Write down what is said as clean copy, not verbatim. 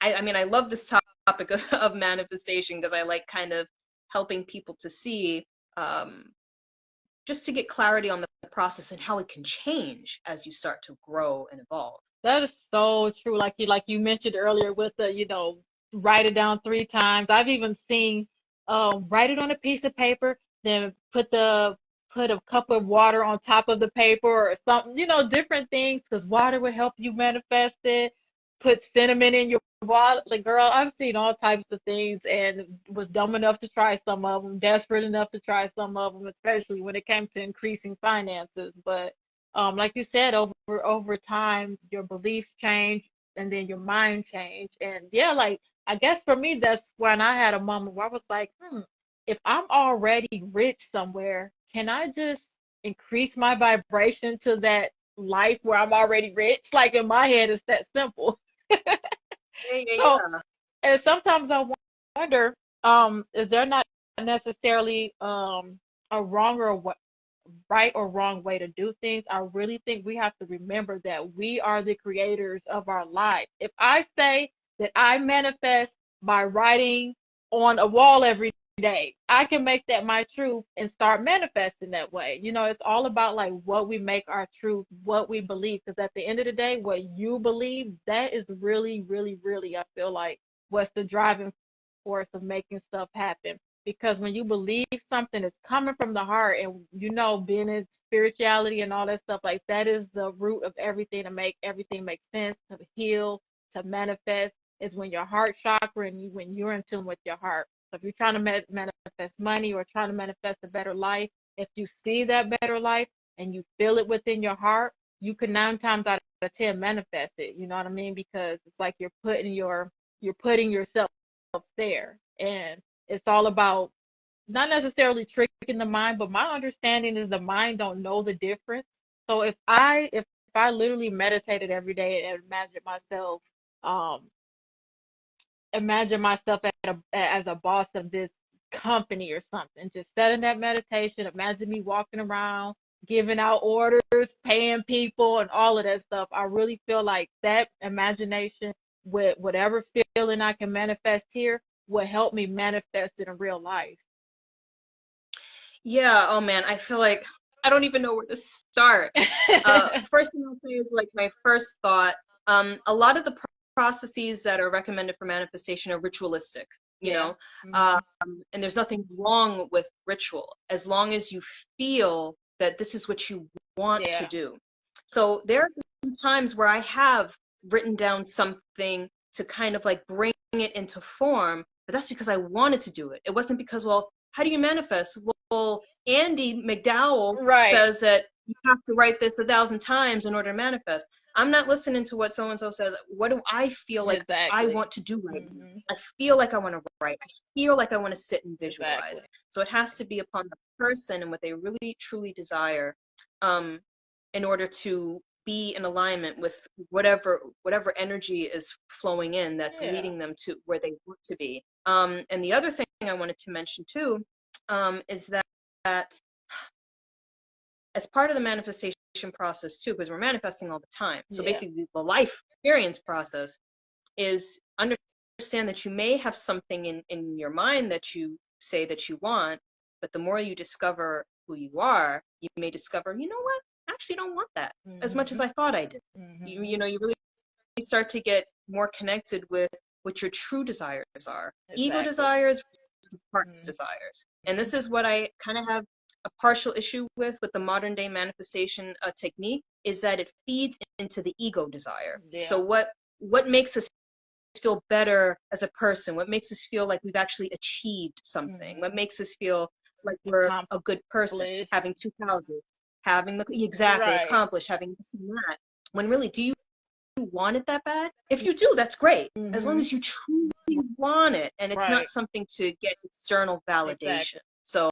I mean, I love this topic of manifestation because I like kind of helping people to see, um, just to get clarity on the process and how it can change as you start to grow and evolve. That is so true. Like you mentioned earlier with the, write it down 3 times. I've even seen write it on a piece of paper, then put a cup of water on top of the paper or something, different things because water will help you manifest it. Put cinnamon in your water. Like, girl, I've seen all types of things and was dumb enough to try some of them, desperate enough to try some of them, especially when it came to increasing finances. But like you said, over time, your beliefs change and then your mind change. And yeah, like I guess for me, that's when I had a moment where I was like, if I'm already rich somewhere, can I just increase my vibration to that life where I'm already rich? Like in my head, it's that simple. Yeah, yeah, So, yeah. and sometimes I wonder, is there not necessarily a wrong or right or wrong way to do things? I really think we have to remember that we are the creators of our life. If I say that I manifest by writing on a wall every day, I can make that my truth and start manifesting that way. It's all about like what we make our truth, what we believe. Because at the end of the day, what you believe, that is really, really, really, I feel like what's the driving force of making stuff happen. Because when you believe something is coming from the heart, and being in spirituality and all that stuff, like that is the root of everything to make everything make sense, to heal, to manifest, is when your heart chakra and when you're in tune with your heart. So if you're trying to manifest money or trying to manifest a better life, if you see that better life and you feel it within your heart, you can 9 times out of 10 manifest it. You know what I mean? Because it's like you're putting yourself there, and it's all about not necessarily tricking the mind, but my understanding is the mind don't know the difference. So if I literally meditated every day and um imagine myself as a boss of this company or something, just setting that meditation, imagine me walking around giving out orders, paying people and all of that stuff. I really feel like that imagination with whatever feeling I can manifest here will help me manifest it in real life. Yeah, oh man, I feel like I don't even know where to start. First thing I'll say is like my first thought, a lot of the processes that are recommended for manifestation are ritualistic, you Yeah. know, Mhm. and there's nothing wrong with ritual as long as you feel that this is what you want to Yeah. do. So there have been times where I have written down something to kind of like bring it into form, but that's because I wanted to do it. It wasn't because, well, how do you manifest? Well, Andy McDowell Right. says that you have to write this 1,000 times in order to manifest. I'm not listening to what so and so says. What do I feel like I Exactly. want to do right now? Mhm. I feel like I want to write. I feel like I want to sit and Exactly. visualize. So it has to be upon the person and what they really truly desire, um, in order to be in alignment with whatever energy is flowing in that's Yeah. leading them to where they want to be. And the other thing I wanted to mention too, is that as part of the manifestation process too, because we're manifesting all the time. So Yeah. basically, the life experience process is understand that you may have something in your mind that you say that you want, but the more you discover who you are, you may discover, you know what, I actually don't want that as much as Mhm. I thought I did. Mhm. You really start to get more connected with what your true desires are. Ego Exactly. desires versus heart's Mhm. desires. And this is what I kind of have a partial issue with the modern day manifestation technique, is that it feeds into the ego desire. So Yeah. what makes us feel better as a person? What makes us feel like we've actually achieved something? What Mhm. makes us feel like we're a good person? Accomplished. Having 2 houses, having the exactly Right. accomplished, having this and that. When really, do you want it that bad? If you do, that's great. As long Mhm. as you truly want it and it's not Right. something to get external validation. Exactly.